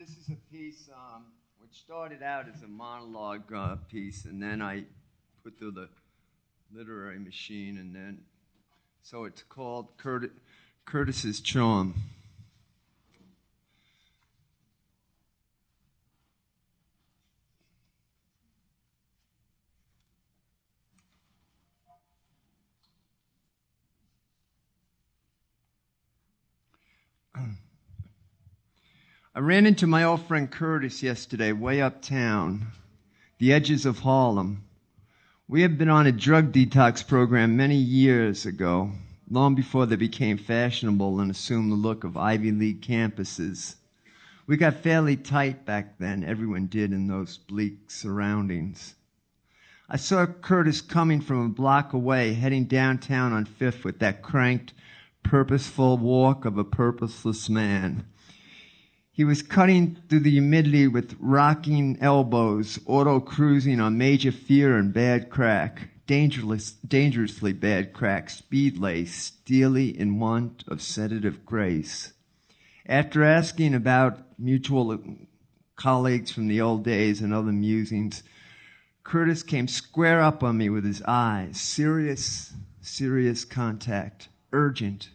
This is a piece which started out as a monologue piece, and then I put through the literary machine, and then so it's called Curtis's Charm. I ran into my old friend Curtis yesterday, way uptown, the edges of Harlem. We had been on a drug detox program many years ago, long before they became fashionable and assumed the look of Ivy League campuses. We got fairly tight back then, everyone did in those bleak surroundings. I saw Curtis coming from a block away, heading downtown on Fifth with that cranked, purposeful walk of a purposeless man. He was cutting through the humidity with rocking elbows, auto-cruising on major fear and bad crack, dangerously bad crack, speed-laced, steely in want of sedative grace. After asking about mutual colleagues from the old days and other musings, Curtis came square up on me with his eyes, serious contact, urgent.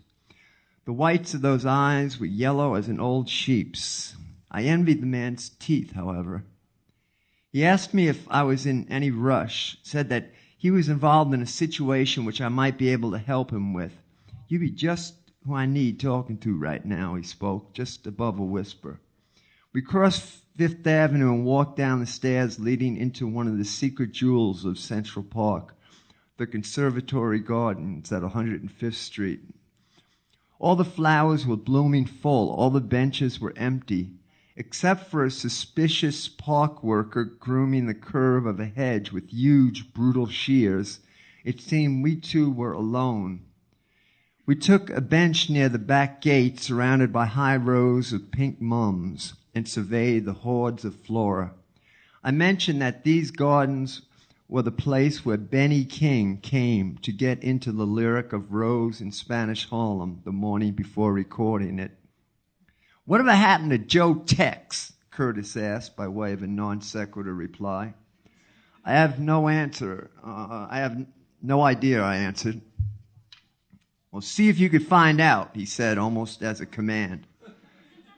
The whites of those eyes were yellow as an old sheep's. I envied the man's teeth, however. He asked me if I was in any rush, said that he was involved in a situation which I might be able to help him with. "You'd be just who I need talking to right now," he spoke, just above a whisper. We crossed Fifth Avenue and walked down the stairs leading into one of the secret jewels of Central Park, the Conservatory Gardens at 105th Street. All the flowers were blooming full. All the benches were empty, except for a suspicious park worker grooming the curve of a hedge with huge, brutal shears. It seemed we two were alone. We took a bench near the back gate, surrounded by high rows of pink mums, and surveyed the hordes of flora. I mentioned that these gardens were the place where Benny King came to get into the lyric of Rose in Spanish Harlem the morning before recording it. "Whatever happened to Joe Tex?" Curtis asked by way of a non sequitur reply. I have no answer. I have no idea, I answered. "Well, see if you could find out," he said, almost as a command.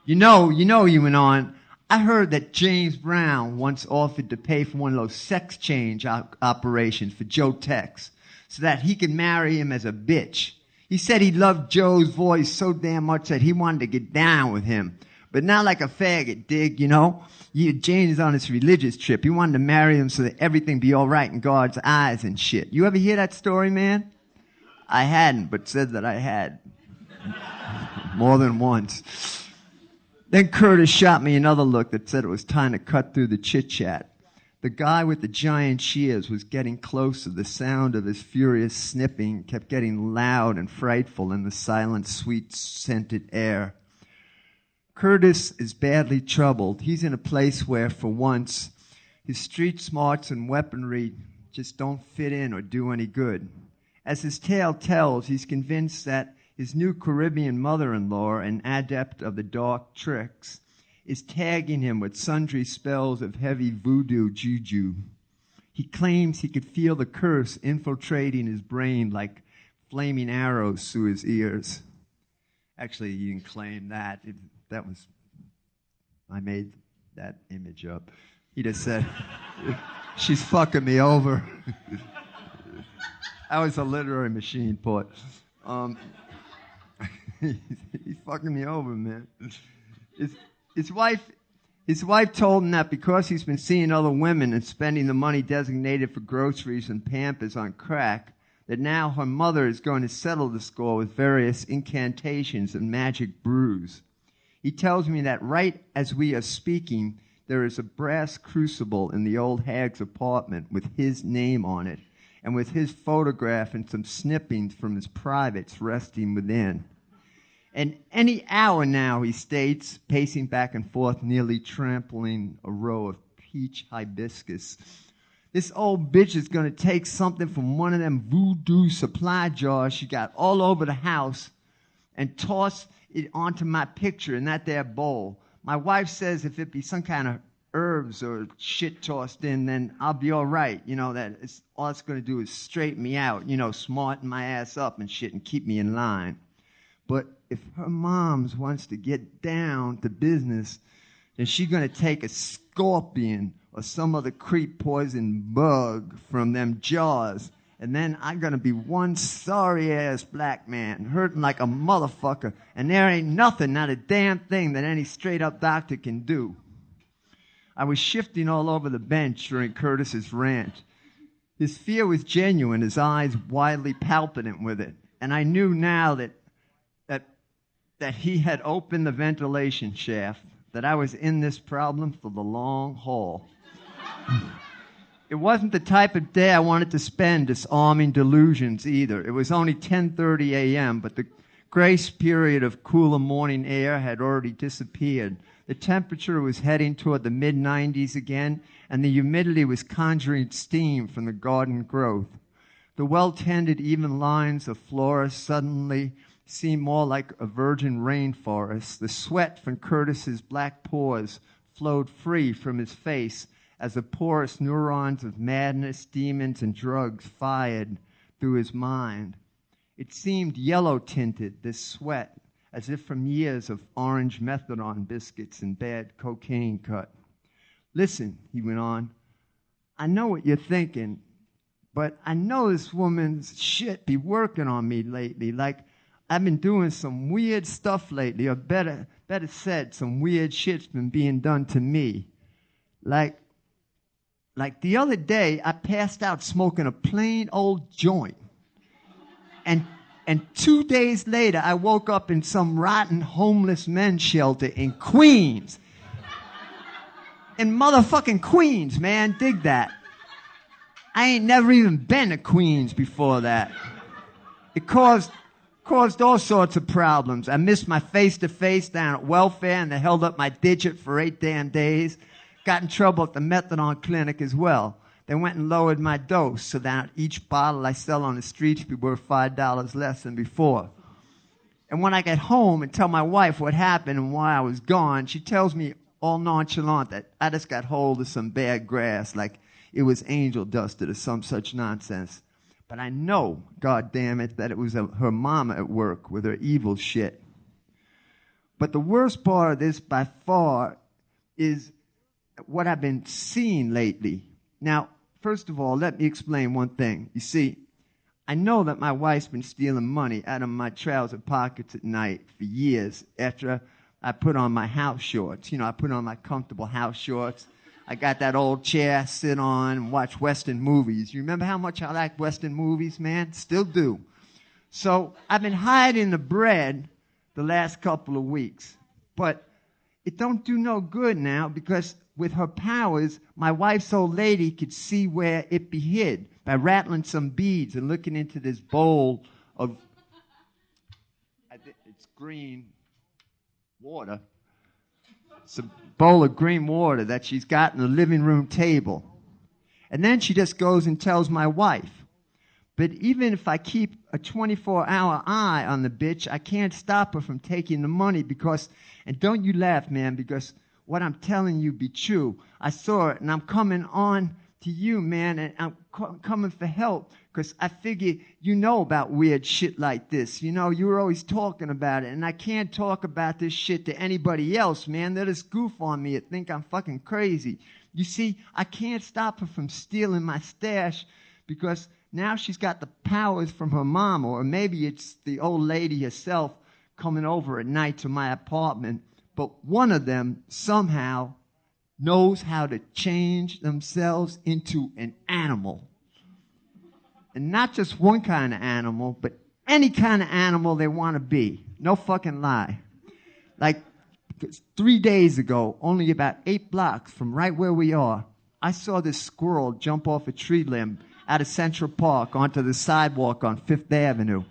You know, he went on, "I heard that James Brown once offered to pay for one of those sex change operations for Joe Tex so that he could marry him as a bitch. He said he loved Joe's voice so damn much that he wanted to get down with him. But not like a faggot, dig, James is on this religious trip. He wanted to marry him so that everything be all right in God's eyes and shit. You ever hear that story, man?" I hadn't, but said that I had. More than once. Then Curtis shot me another look that said it was time to cut through the chit-chat. The guy with the giant shears was getting closer. The sound of his furious snipping kept getting loud and frightful in the silent, sweet-scented air. Curtis is badly troubled. He's in a place where, for once, his street smarts and weaponry just don't fit in or do any good. As his tale tells, he's convinced that his new Caribbean mother-in-law, an adept of the dark tricks, is tagging him with sundry spells of heavy voodoo juju. He claims he could feel the curse infiltrating his brain like flaming arrows through his ears. Actually, he didn't claim that. I made that image up. He just said, "She's fucking me over." That was a literary machine put. He's fucking me over, man. His wife told him that because he's been seeing other women and spending the money designated for groceries and Pampers on crack, that now her mother is going to settle the score with various incantations and magic brews. He tells me that right as we are speaking, there is a brass crucible in the old hag's apartment with his name on it, and with his photograph and some snippings from his privates resting within. And any hour now, he states, pacing back and forth, nearly trampling a row of peach hibiscus, this old bitch is going to take something from one of them voodoo supply jars she got all over the house and toss it onto my picture in that there bowl. My wife says if it be some kind of herbs or shit tossed in, then I'll be all right. That all it's going to do is straighten me out, smarten my ass up and shit and keep me in line. But if her moms wants to get down to business, then she's going to take a scorpion or some other creep poison bug from them jars. And then I'm going to be one sorry-ass black man, hurting like a motherfucker. And there ain't nothing, not a damn thing that any straight-up doctor can do. I was shifting all over the bench during Curtis's rant. His fear was genuine, his eyes widely palpitant with it. And I knew now that he had opened the ventilation shaft, that I was in this problem for the long haul. It wasn't the type of day I wanted to spend disarming delusions either. It was only 10:30 a.m., but the grace period of cooler morning air had already disappeared. The temperature was heading toward the mid-90s again, and the humidity was conjuring steam from the garden growth. The well-tended, even lines of flora suddenly seemed more like a virgin rainforest. The sweat from Curtis's black pores flowed free from his face as the porous neurons of madness, demons, and drugs fired through his mind. It seemed yellow-tinted, this sweat, as if from years of orange methadone biscuits and bad cocaine cut. Listen, he went on, I know what you're thinking, but I know this woman's shit be working on me lately. Like, I've been doing some weird stuff lately, or better said, some weird shit's been being done to me. Like the other day, I passed out smoking a plain old joint. And 2 days later, I woke up in some rotten homeless men's shelter in Queens. In motherfucking Queens, man. Dig that. I ain't never even been to Queens before that. It caused all sorts of problems. I missed my face-to-face down at welfare, and they held up my digit for 8 damn days. Got in trouble at the methadone clinic as well. They went and lowered my dose so that each bottle I sell on the streets be worth $5 less than before. And when I get home and tell my wife what happened and why I was gone, she tells me all nonchalant that I just got hold of some bad grass, like it was angel dusted or some such nonsense. But I know, God damn it, that it was her mama at work with her evil shit. But the worst part of this by far is what I've been seeing lately. Now, first of all, let me explain one thing. You see, I know that my wife's been stealing money out of my trouser pockets at night for years after I put on my house shorts. I put on my comfortable house shorts. I got that old chair I sit on and watch Western movies. You remember how much I like Western movies, man? Still do. So I've been hiding the bread the last couple of weeks. But it don't do no good now because with her powers, my wife's old lady could see where it be hid by rattling some beads and looking into this bowl of, it's green water. It's a bowl of green water that she's got in the living room table. And then she just goes and tells my wife. But even if I keep a 24-hour eye on the bitch, I can't stop her from taking the money because, and don't you laugh, man, because what I'm telling you be true. I saw it, and I'm coming on to you, man, and I'm coming for help because I figure you know about weird shit like this. You were always talking about it, and I can't talk about this shit to anybody else, man. They'll just goof on me and think I'm fucking crazy. You see, I can't stop her from stealing my stash because now she's got the powers from her mom, or maybe it's the old lady herself coming over at night to my apartment. But one of them somehow knows how to change themselves into an animal. And not just one kind of animal, but any kind of animal they want to be. No fucking lie. Like 3 days ago, only about 8 blocks from right where we are, I saw this squirrel jump off a tree limb out of Central Park onto the sidewalk on 5th Avenue.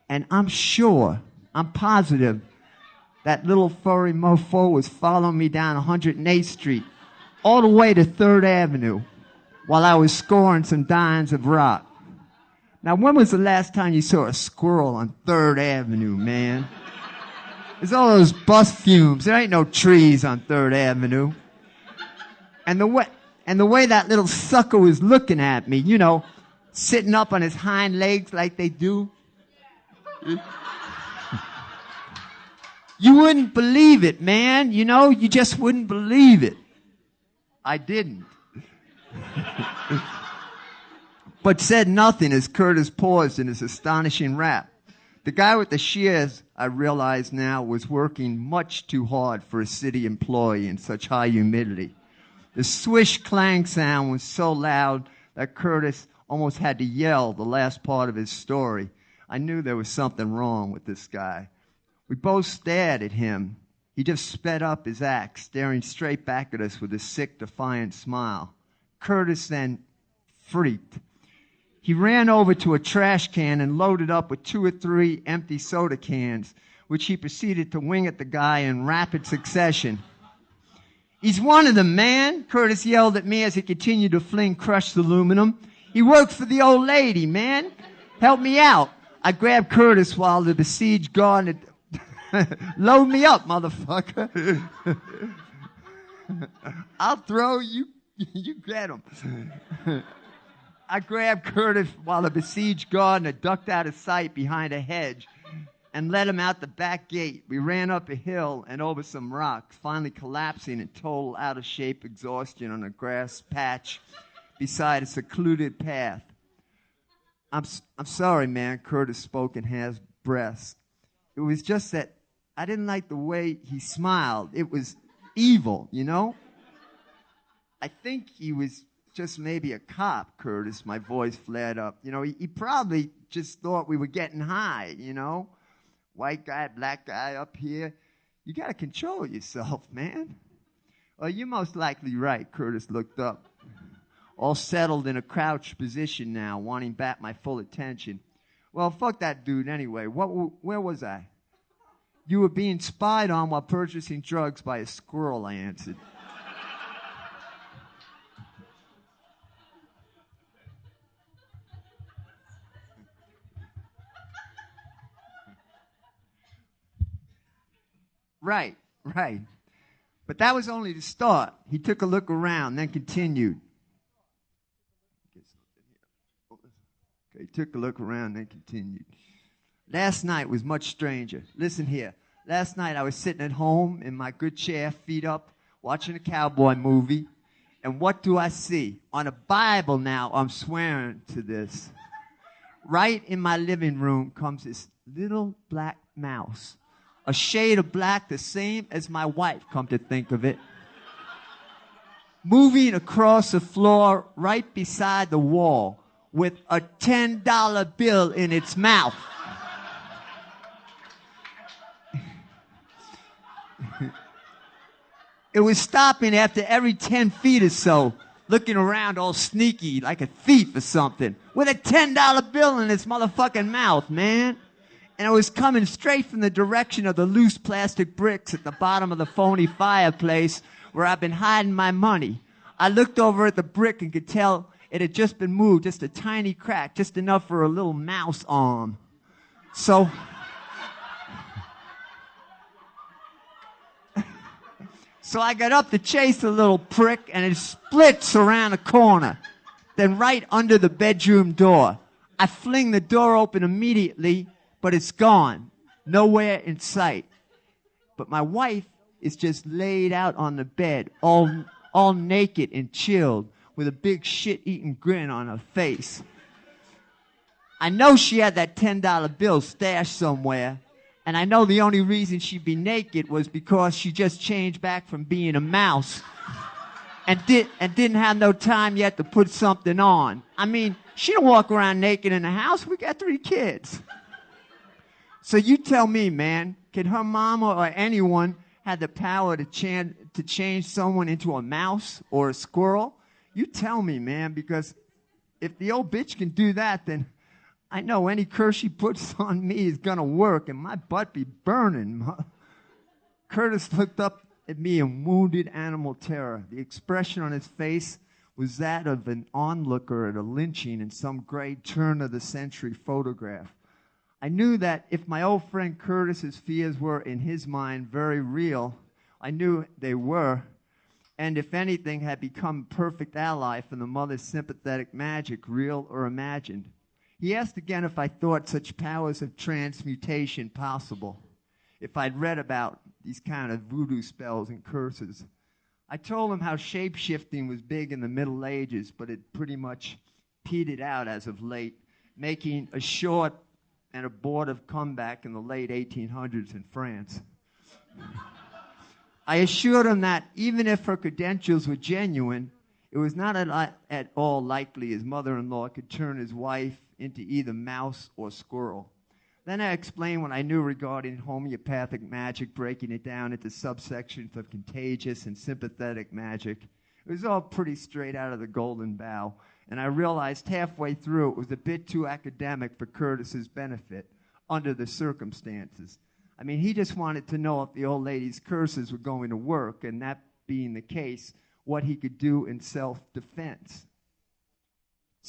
And I'm positive, that little furry mofo was following me down 108th Street, all the way to 3rd Avenue, while I was scoring some dimes of rock. Now, when was the last time you saw a squirrel on 3rd Avenue, man? There's all those bus fumes. There ain't no trees on 3rd Avenue. And the way that little sucker was looking at me, you know, sitting up on his hind legs like they do. You wouldn't believe it, man. You know, you just wouldn't believe it. I didn't. But said nothing as Curtis paused in his astonishing rap. The guy with the shears, I realize now, was working much too hard for a city employee in such high humidity. The swish clang sound was so loud that Curtis almost had to yell the last part of his story. I knew there was something wrong with this guy. We both stared at him. He just sped up his act, staring straight back at us with a sick, defiant smile. Curtis then freaked. He ran over to a trash can and loaded up with 2 or 3 empty soda cans, which he proceeded to wing at the guy in rapid succession. He's one of them, man, Curtis yelled at me as he continued to fling crushed aluminum. He works for the old lady, man. Help me out. I grabbed Curtis while the besieged guard load me up, motherfucker. I'll throw you. You get him. I grabbed Curtis while the besieged gardener ducked out of sight behind a hedge and led him out the back gate. We ran up a hill and over some rocks, finally collapsing in total out-of-shape exhaustion on a grass patch beside a secluded path. I'm sorry, man, Curtis spoke in half breaths. It was just that I didn't like the way he smiled. It was evil, you know? I think he was just maybe a cop, Curtis. My voice flared up. You know, he probably just thought we were getting high, you know? White guy, black guy up here. You got to control yourself, man. Well, you're most likely right, Curtis looked up. All settled in a crouched position now, wanting back my full attention. Well, fuck that dude anyway. Where was I? You were being spied on while purchasing drugs by a squirrel, I answered. Right. But that was only the start. He took a look around, then continued. Okay, he took a look around, then continued. Last night was much stranger. Listen here. Last night I was sitting at home in my good chair, feet up, watching a cowboy movie. And what do I see? On a Bible now, I'm swearing to this. Right in my living room comes this little black mouse. A shade of black, the same as my wife, come to think of it. Moving across the floor right beside the wall with a $10 bill in its mouth. It was stopping after every 10 feet or so, looking around all sneaky like a thief or something, with a $10 bill in its motherfucking mouth, man. And it was coming straight from the direction of the loose plastic bricks at the bottom of the phony fireplace where I've been hiding my money. I looked over at the brick and could tell it had just been moved, just a tiny crack, just enough for a little mouse arm. So I got up to chase the little prick, and it splits around the corner, then right under the bedroom door. I fling the door open immediately, but it's gone, nowhere in sight. But my wife is just laid out on the bed, all naked and chilled, with a big shit-eating grin on her face. I know she had that $10 bill stashed somewhere, and I know the only reason she'd be naked was because she just changed back from being a mouse and didn't have no time yet to put something on. I mean, she don't walk around naked in the house. We got 3 kids. So you tell me, man, can her mama or anyone have the power to change someone into a mouse or a squirrel? You tell me, man, because if the old bitch can do that, then I know any curse she puts on me is going to work and my butt be burning. Curtis looked up at me in wounded animal terror. The expression on his face was that of an onlooker at a lynching in some great turn-of-the-century photograph. I knew that if my old friend Curtis's fears were, in his mind, very real, I knew they were, and if anything, had become a perfect ally for the mother's sympathetic magic, real or imagined. He asked again if I thought such powers of transmutation possible, if I'd read about these kind of voodoo spells and curses. I told him how shape-shifting was big in the Middle Ages, but it pretty much petered out as of late, making a short and abortive comeback in the late 1800s in France. I assured him that even if her credentials were genuine, it was not at all likely his mother-in-law could turn his wife into either mouse or squirrel. Then I explained what I knew regarding homeopathic magic, breaking it down into subsections of contagious and sympathetic magic. It was all pretty straight out of the Golden Bough, and I realized halfway through it was a bit too academic for Curtis's benefit under the circumstances. I mean, he just wanted to know if the old lady's curses were going to work, and that being the case, what he could do in self-defense.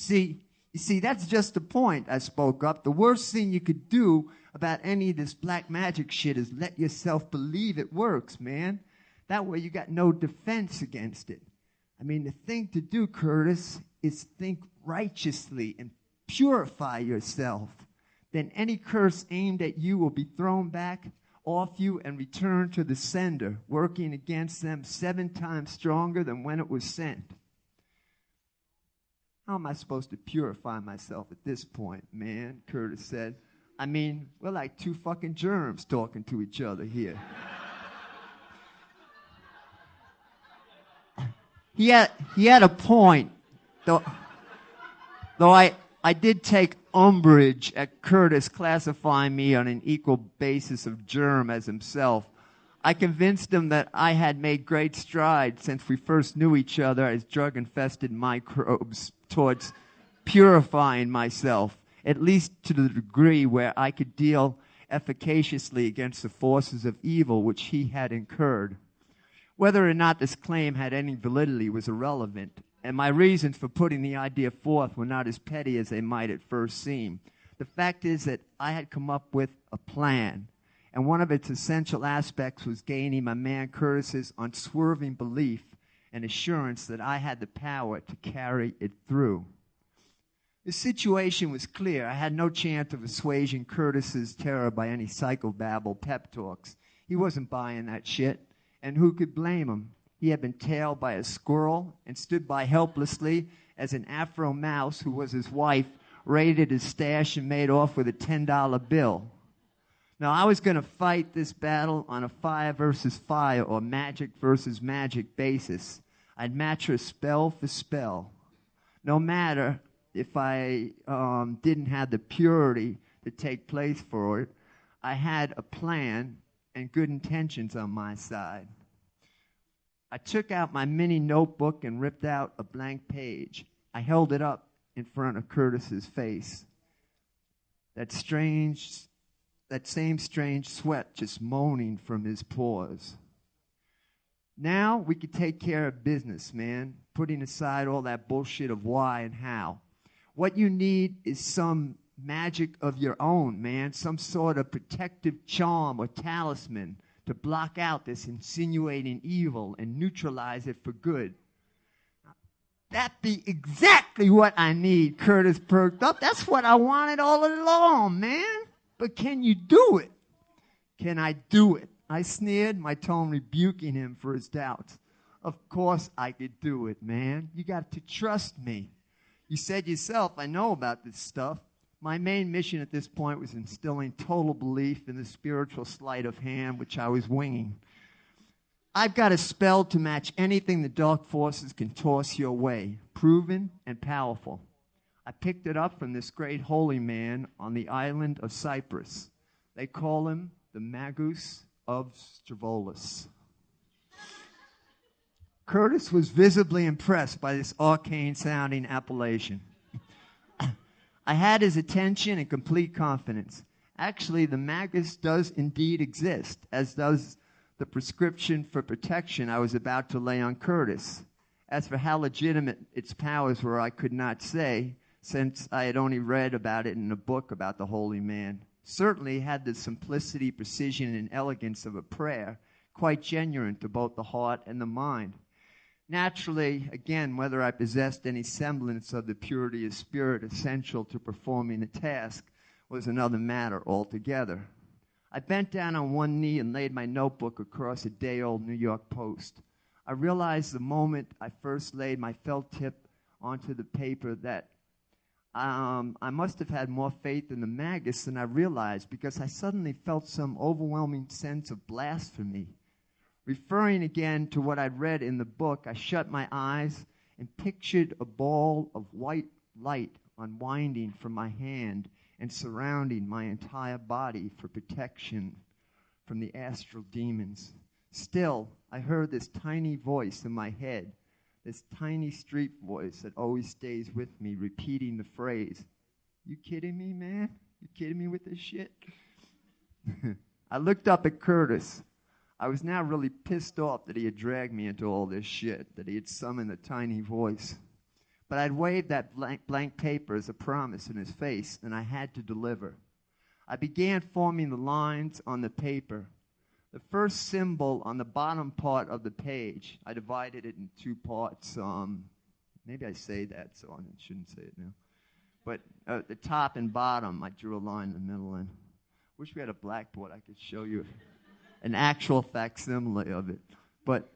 You see, that's just the point, I spoke up. The worst thing you could do about any of this black magic shit is let yourself believe it works, man. That way you got no defense against it. I mean, the thing to do, Curtis, is think righteously and purify yourself. Then any curse aimed at you will be thrown back off you and returned to the sender, working against them 7 times stronger than when it was sent. How am I supposed to purify myself at this point, man? Curtis said. I mean, we're like 2 fucking germs talking to each other here. He had a point, though I did take umbrage at Curtis classifying me on an equal basis of germ as himself. I convinced him that I had made great strides since we first knew each other as drug-infested microbes towards purifying myself, at least to the degree where I could deal efficaciously against the forces of evil which he had incurred. Whether or not this claim had any validity was irrelevant, and my reasons for putting the idea forth were not as petty as they might at first seem. The fact is that I had come up with a plan, and one of its essential aspects was gaining my man Curtis's unswerving belief and assurance that I had the power to carry it through. The situation was clear. I had no chance of assuaging Curtis's terror by any psychobabble pep talks. He wasn't buying that shit, and who could blame him? He had been tailed by a squirrel and stood by helplessly as an Afro mouse who was his wife raided his stash and made off with a $10 bill. Now, I was going to fight this battle on a fire versus fire or magic versus magic basis. I'd match her spell for spell. No matter if I didn't have the purity to take place for it, I had a plan and good intentions on my side. I took out my mini notebook and ripped out a blank page. I held it up in front of Curtis's face. That same strange sweat just moaning from his pores. Now we could take care of business, man, putting aside all that bullshit of why and how. What you need is some magic of your own, man, some sort of protective charm or talisman to block out this insinuating evil and neutralize it for good. That be exactly what I need, Curtis perked up. That's what I wanted all along, man. But can you do it? Can I do it? I sneered, my tone rebuking him for his doubts. Of course I could do it, man. You got to trust me. You said yourself, I know about this stuff. My main mission at this point was instilling total belief in the spiritual sleight of hand which I was winging. I've got a spell to match anything the dark forces can toss your way, proven and powerful. I picked it up from this great holy man on the island of Cyprus. They call him the Magus of Stavros. Curtis was visibly impressed by this arcane-sounding appellation. I had his attention and complete confidence. Actually, the Magus does indeed exist, as does the prescription for protection I was about to lay on Curtis. As for how legitimate its powers were, I could not say, since I had only read about it in a book about the holy man. certainly had the simplicity, precision, and elegance of a prayer, quite genuine to both the heart and the mind. Naturally, again, whether I possessed any semblance of the purity of spirit essential to performing the task was another matter altogether. I bent down on one knee and laid my notebook across a day-old New York Post. I realized the moment I first laid my felt tip onto the paper that I must have had more faith in the maggots than I realized, because I suddenly felt some overwhelming sense of blasphemy. Referring again to what I'd read in the book, I shut my eyes and pictured a ball of white light unwinding from my hand and surrounding my entire body for protection from the astral demons. Still, I heard this tiny voice in my head, this tiny street voice that always stays with me, repeating the phrase, "You kidding me, man? You kidding me with this shit?" I looked up at Curtis. I was now really pissed off that he had dragged me into all this shit, that he had summoned the tiny voice. But I'd waved that blank paper as a promise in his face, and I had to deliver. I began forming the lines on the paper. The first symbol on the bottom part of the page, I divided it in two parts. Maybe I say that, so I shouldn't say it now. But the top and bottom, I drew a line in the middle. And wish we had a blackboard. I could show you an actual facsimile of it. But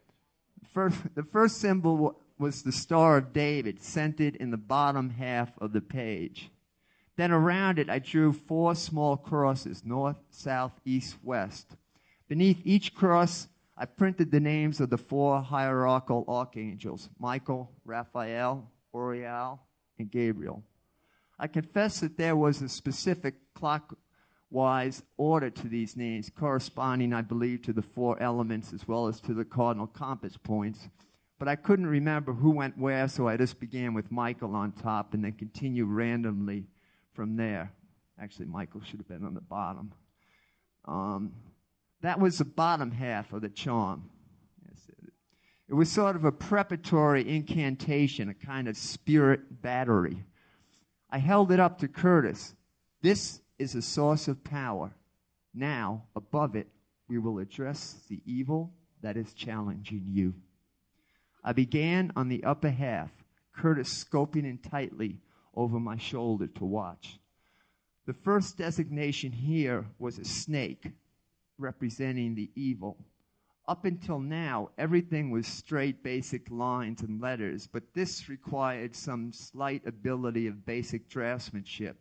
the first symbol was the Star of David, centered in the bottom half of the page. Then around it, I drew 4 small crosses, north, south, east, west. Beneath each cross, I printed the names of the 4 hierarchical archangels, Michael, Raphael, Uriel, and Gabriel. I confess that there was a specific clockwise order to these names, corresponding, I believe, to the 4 elements as well as to the cardinal compass points. But I couldn't remember who went where, so I just began with Michael on top and then continued randomly from there. Actually, Michael should have been on the bottom. That was the bottom half of the charm. It was sort of a preparatory incantation, a kind of spirit battery. I held it up to Curtis. This is a source of power. Now, above it, we will address the evil that is challenging you. I began on the upper half, Curtis scoping in tightly over my shoulder to watch. The first designation here was a snake, representing the evil. Up until now, everything was straight, basic lines and letters, but this required some slight ability of basic draftsmanship,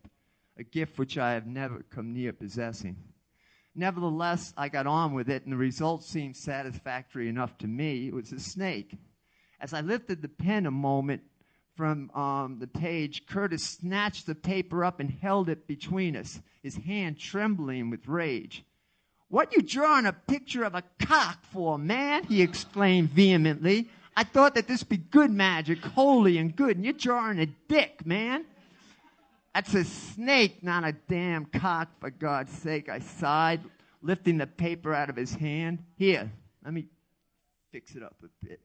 a gift which I have never come near possessing. Nevertheless, I got on with it, and the result seemed satisfactory enough to me. It was a snake. As I lifted the pen a moment from the page, Curtis snatched the paper up and held it between us, his hand trembling with rage. "What you drawing a picture of a cock for, man?" he exclaimed vehemently. "I thought that this be good magic, holy and good, and you're drawing a dick, man." "That's a snake, not a damn cock, for God's sake," I sighed, lifting the paper out of his hand. "Here, let me fix it up a bit."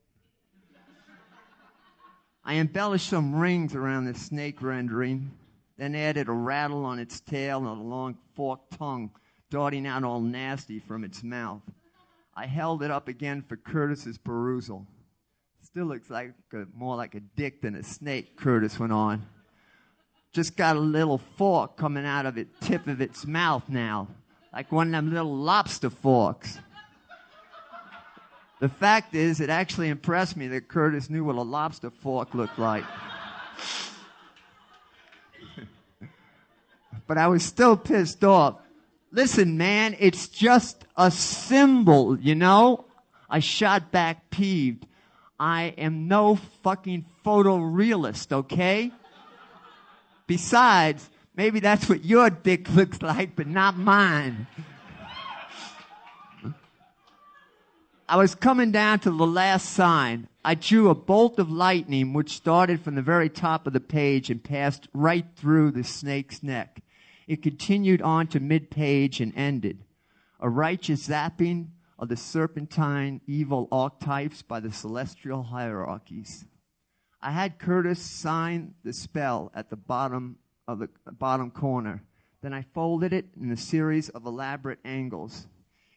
I embellished some rings around the snake rendering, then added a rattle on its tail and a long forked tongue darting out all nasty from its mouth. I held it up again for Curtis's perusal. "Still looks like more like a dick than a snake," Curtis went on. "Just got a little fork coming out of the tip of its mouth now, like one of them little lobster forks." The fact is, it actually impressed me that Curtis knew what a lobster fork looked like. But I was still pissed off. "Listen, man, it's just a symbol, you know?" I shot back peeved. "I am no fucking photorealist, okay? Besides, maybe that's what your dick looks like, but not mine." I was coming down to the last sign. I drew a bolt of lightning which started from the very top of the page and passed right through the snake's neck. It continued on to mid-page and ended. A righteous zapping of the serpentine evil archetypes by the celestial hierarchies. I had Curtis sign the spell at the bottom corner. Then I folded it in a series of elaborate angles.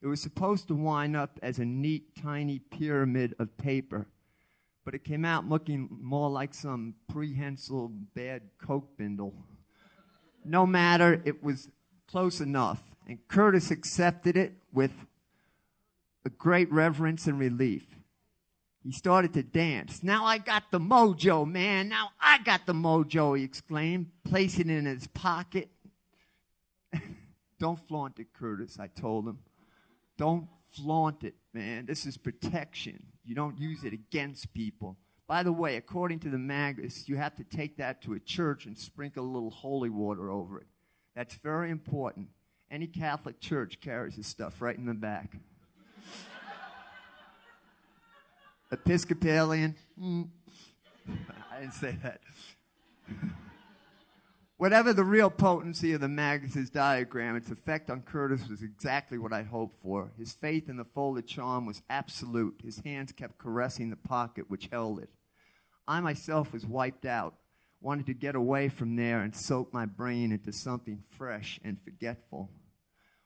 It was supposed to wind up as a neat, tiny pyramid of paper, but it came out looking more like some prehensile bad Coke bindle. No matter, it was close enough, and Curtis accepted it with a great reverence and relief. He started to dance. "Now I got the mojo, man. Now I got the mojo," he exclaimed, placing it in his pocket. "Don't flaunt it, Curtis," I told him. "Don't flaunt it, man. This is protection. You don't use it against people. By the way, according to the Magus, you have to take that to a church and sprinkle a little holy water over it. That's very important. Any Catholic church carries this stuff right in the back." Episcopalian? I didn't say that. Whatever the real potency of the Magus' diagram, its effect on Curtis was exactly what I hoped for. His faith in the folded charm was absolute. His hands kept caressing the pocket which held it. I myself was wiped out, wanted to get away from there and soak my brain into something fresh and forgetful.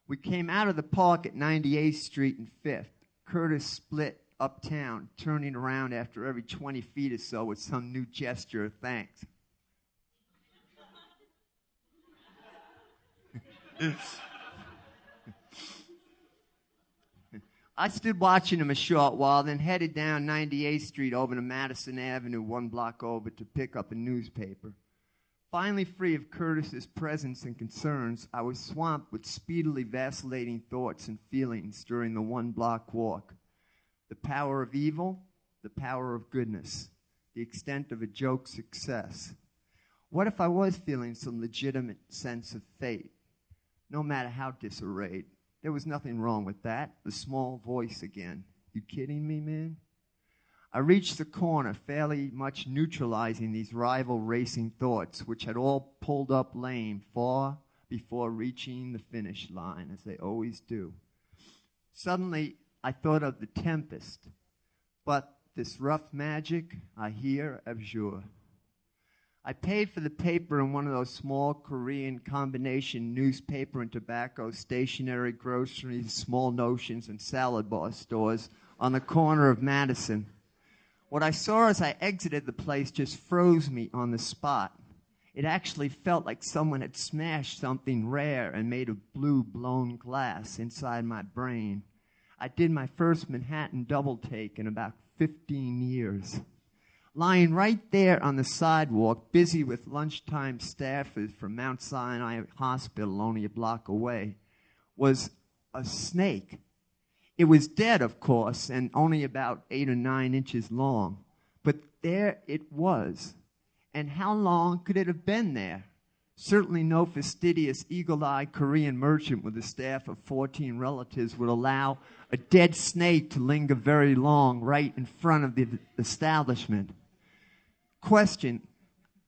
We came out of the park at 98th Street and 5th. Curtis split uptown, turning around after every 20 feet or so with some new gesture of thanks. I stood watching him a short while, then headed down 98th Street over to Madison Avenue, 1 block over, to pick up a newspaper. Finally free of Curtis's presence and concerns, I was swamped with speedily vacillating thoughts and feelings during the 1 block walk. The power of evil, the power of goodness, the extent of a joke's success. What if I was feeling some legitimate sense of fate? No matter how disarrayed. There was nothing wrong with that. The small voice again. "You kidding me, man?" I reached the corner, fairly much neutralizing these rival racing thoughts, which had all pulled up lame far before reaching the finish line, as they always do. Suddenly, I thought of the Tempest, but this rough magic I hear abjure. I paid for the paper in one of those small Korean combination newspaper and tobacco, stationery, groceries, small notions, and salad bar stores on the corner of Madison. What I saw as I exited the place just froze me on the spot. It actually felt like someone had smashed something rare and made of blue blown glass inside my brain. I did my first Manhattan double take in about 15 years. Lying right there on the sidewalk, busy with lunchtime staffers from Mount Sinai Hospital only a block away, was a snake. It was dead, of course, and only about 8 or 9 inches long. But there it was. And how long could it have been there? Certainly no fastidious, eagle-eyed Korean merchant with a staff of 14 relatives would allow a dead snake to linger very long right in front of the establishment. Question,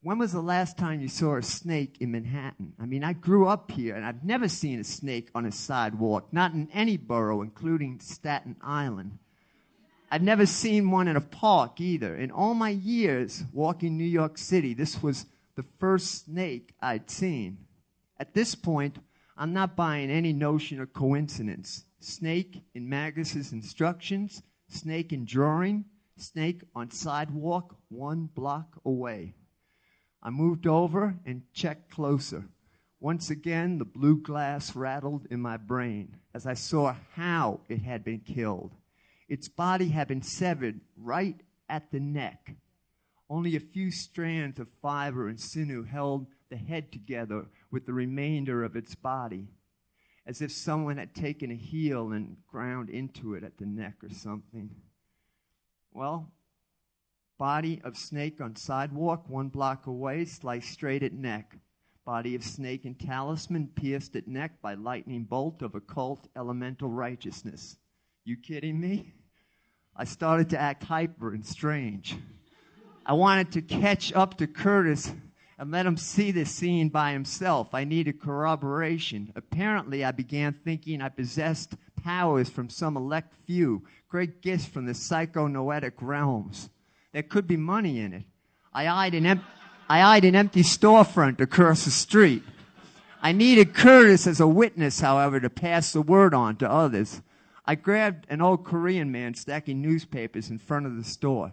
when was the last time you saw a snake in Manhattan? I mean, I grew up here, and I've never seen a snake on a sidewalk, not in any borough, including Staten Island. I've never seen one in a park either. In all my years walking New York City, this was the first snake I'd seen. At this point, I'm not buying any notion of coincidence. Snake in Magus's instructions, snake in drawing, snake on sidewalk 1 block away. I moved over and checked closer. Once again, the blue glass rattled in my brain as I saw how it had been killed. Its body had been severed right at the neck. Only a few strands of fiber and sinew held the head together with the remainder of its body, as if someone had taken a heel and ground into it at the neck or something. Well, body of snake on sidewalk 1 block away, sliced straight at neck. Body of snake and talisman pierced at neck by lightning bolt of occult elemental righteousness. You kidding me? I started to act hyper and strange. I wanted to catch up to Curtis and let him see this scene by himself. I needed corroboration. Apparently, I began thinking I possessed powers from some elect few, great gifts from the psychonoetic realms. There could be money in it. I eyed an empty storefront across the street. I needed Curtis as a witness, however, to pass the word on to others. I grabbed an old Korean man stacking newspapers in front of the store.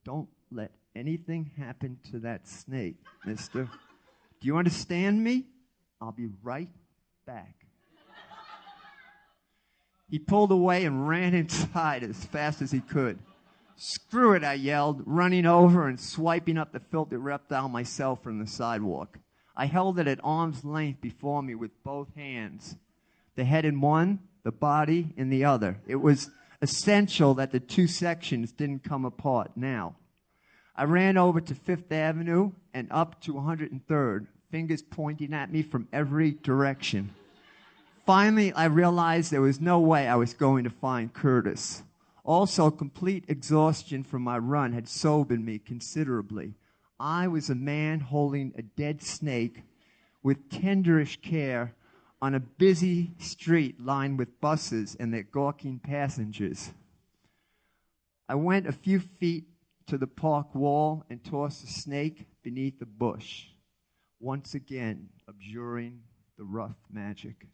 Don't let anything happen to that snake, mister. Do you understand me? I'll be right back. He pulled away and ran inside as fast as he could. Screw it, I yelled, running over and swiping up the filthy reptile myself from the sidewalk. I held it at arm's length before me with both hands, the head in one, the body in the other. It was essential that the two sections didn't come apart now. I ran over to Fifth Avenue and up to 103rd, fingers pointing at me from every direction. Finally, I realized there was no way I was going to find Curtis. Also, complete exhaustion from my run had sobered me considerably. I was a man holding a dead snake with tenderish care on a busy street lined with buses and their gawking passengers. I went a few feet to the park wall and tossed the snake beneath a bush, once again abjuring the rough magic.